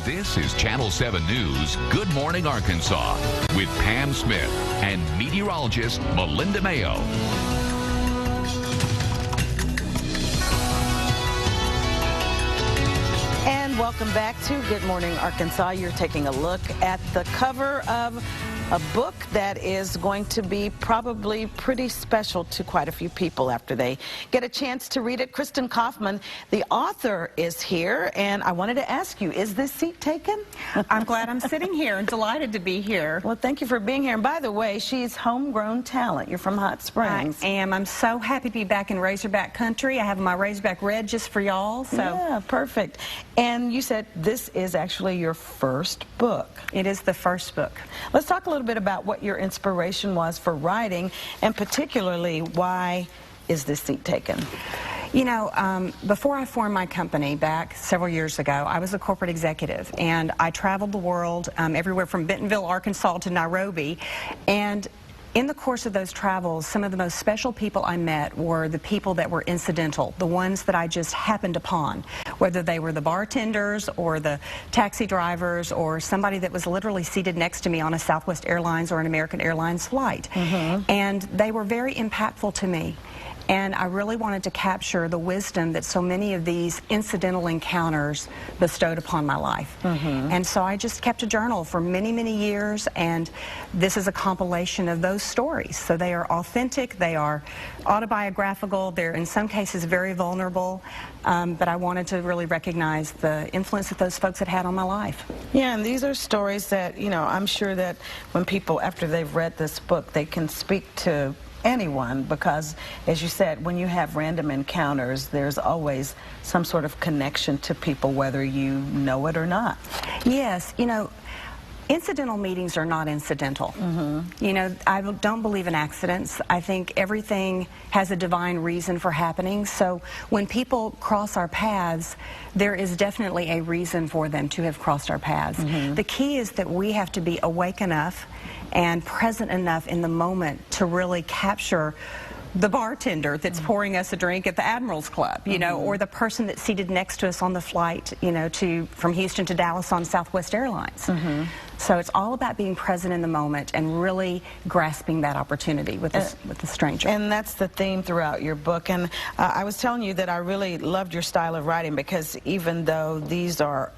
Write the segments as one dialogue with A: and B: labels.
A: This is Channel 7 News Good Morning Arkansas with Pam Smith and meteorologist Melinda Mayo.
B: And welcome back to Good Morning Arkansas. You're taking a look at the cover of a book that is going to be probably pretty special to quite a few people after they get a chance to read it. Kristin Kaufman, the author, is here, and I wanted to ask you, is this seat taken?
C: I'm glad I'm sitting here and delighted to be here.
B: Well, thank you for being here. And by the way, she's homegrown talent. You're from Hot Springs.
C: I am. I'm so happy to be back in Razorback country. I have my Razorback red just for y'all. So.
B: Yeah, perfect. And you said this is actually your first book.
C: It is the first book.
B: Let's talk a little bit about what your inspiration was for writing, and particularly why is this seat taken?
C: You know, before I formed my company back several years ago, I was a corporate executive, and I traveled the world, everywhere from Bentonville, Arkansas to Nairobi, and in the course of those travels, some of the most special people I met were the people that were incidental, the ones that I just happened upon, whether they were the bartenders or the taxi drivers or somebody that was literally seated next to me on a Southwest Airlines or an American Airlines flight. And they were very impactful to me. And I really wanted to capture the wisdom that so many of these incidental encounters bestowed upon my life. And so I just kept a journal for many, many years, and this is a compilation of those stories. So they are authentic, they are autobiographical, they're in some cases very vulnerable, but I wanted to really recognize the influence that those folks had had on my life.
B: Yeah, and these are stories that, you know, I'm sure that when people, after they've read this book, they can speak to anyone, because as you said, when you have random encounters, there's always some sort of connection to people, whether you know it or not.
C: Yes, you know, incidental meetings are not incidental. You know, I don't believe in accidents. I think everything has a divine reason for happening. So when people cross our paths, there is definitely a reason for them to have crossed our paths. The key is that we have to be awake enough and present enough in the moment to really capture the bartender that's pouring us a drink at the Admiral's Club, you know, or the person that's seated next to us on the flight, you know, from Houston to Dallas on Southwest Airlines. So it's all about being present in the moment and really grasping that opportunity with the stranger.
B: And that's the theme throughout your book. And I was telling you that I really loved your style of writing, because even though these are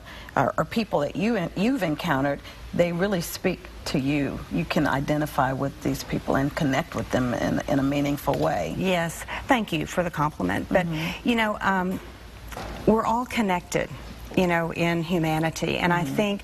B: people that you've encountered, they really speak to you. You can identify with these people and connect with them in a meaningful way.
C: Yes, thank you for the compliment. But, you know, we're all connected, you know, in humanity. And I think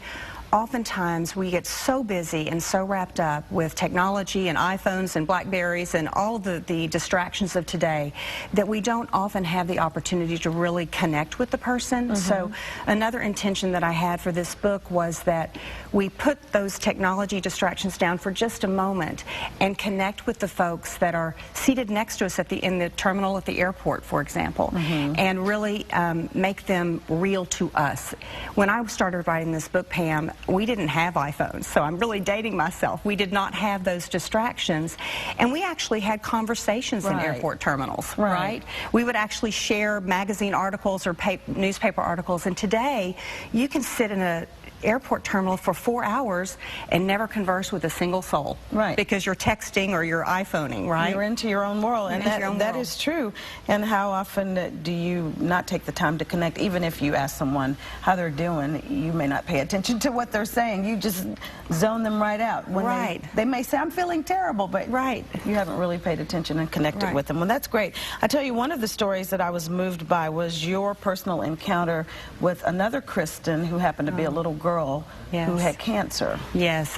C: oftentimes we get so busy and so wrapped up with technology and iPhones and Blackberries and all the distractions of today that we don't often have the opportunity to really connect with the person. So another intention that I had for this book was that we put those technology distractions down for just a moment and connect with the folks that are seated next to us in the terminal at the airport, for example, and really make them real to us. When I started writing this book, Pam, we didn't have iPhones, so I'm really dating myself. We did not have those distractions, and we actually had conversations in airport terminals, right? We would actually share magazine articles or newspaper articles, and today you can sit in a airport terminal for 4 hours and never converse with a single soul. Because you're texting or you're iPhoning, right?
B: You're into your own world, and that is true. And how often do you not take the time to connect? Even if you ask someone how they're doing, you may not pay attention to what they're saying. You just zone them right out. When they may say, I'm feeling terrible, but you haven't really paid attention and connected with them. Well, that's great. I tell you, one of the stories that I was moved by was your personal encounter with another Kristin who happened to be a little girl who had cancer.
C: Yes,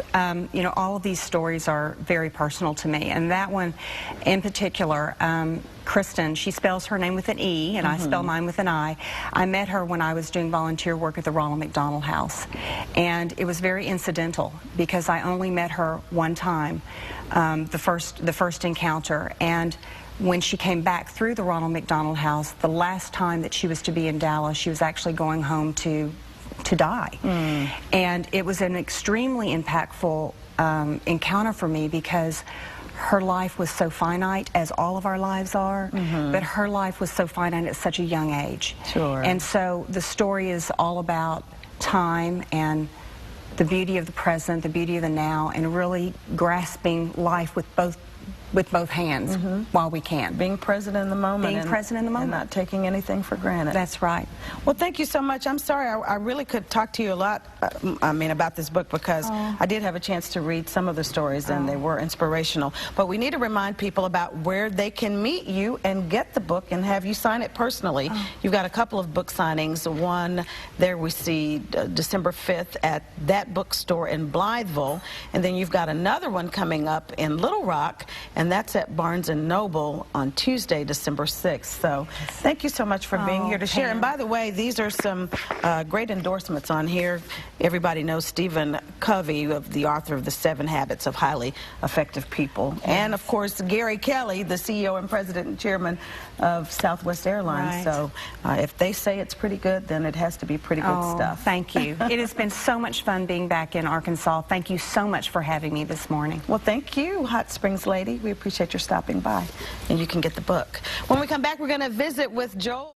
C: you know, all of these stories are very personal to me, and that one in particular, Kristin, she spells her name with an E, and I spell mine with an I. I met her when I was doing volunteer work at the Ronald McDonald House, and it was very incidental because I only met her one time, the first encounter, and when she came back through the Ronald McDonald House, the last time that she was to be in Dallas, she was actually going home to die. And it was an extremely impactful encounter for me because her life was so finite, as all of our lives are, but her life was so finite at such a young age. And so the story is all about time and the beauty of the present, the beauty of the now, and really grasping life with both hands while we can.
B: Being present in the moment.
C: Being present in the moment.
B: And not taking anything for granted.
C: That's right.
B: Well, thank you so much. I'm sorry, I really could talk to you a lot, about this book, because I did have a chance to read some of the stories, and they were inspirational. But we need to remind people about where they can meet you and get the book and have you sign it personally. You've got a couple of book signings. One, there we see December 5th at that bookstore in Blytheville. And then you've got another one coming up in Little Rock, and that's at Barnes & Noble on Tuesday, December 6th. So thank you so much for being here to share. And by the way, these are some great endorsements on here. Everybody knows Stephen Covey, the author of The 7 Habits of Highly Effective People. Yes. And, of course, Gary Kelly, the CEO and president and chairman of Southwest Airlines.
C: Right.
B: So if they say it's pretty good, then it has to be pretty good stuff.
C: Thank you. It has been so much fun being back in Arkansas. Thank you so much for having me this morning.
B: Well, thank you, Hot Springs lady. We appreciate your stopping by. And you can get the book. When we come back, we're going to visit with Joel.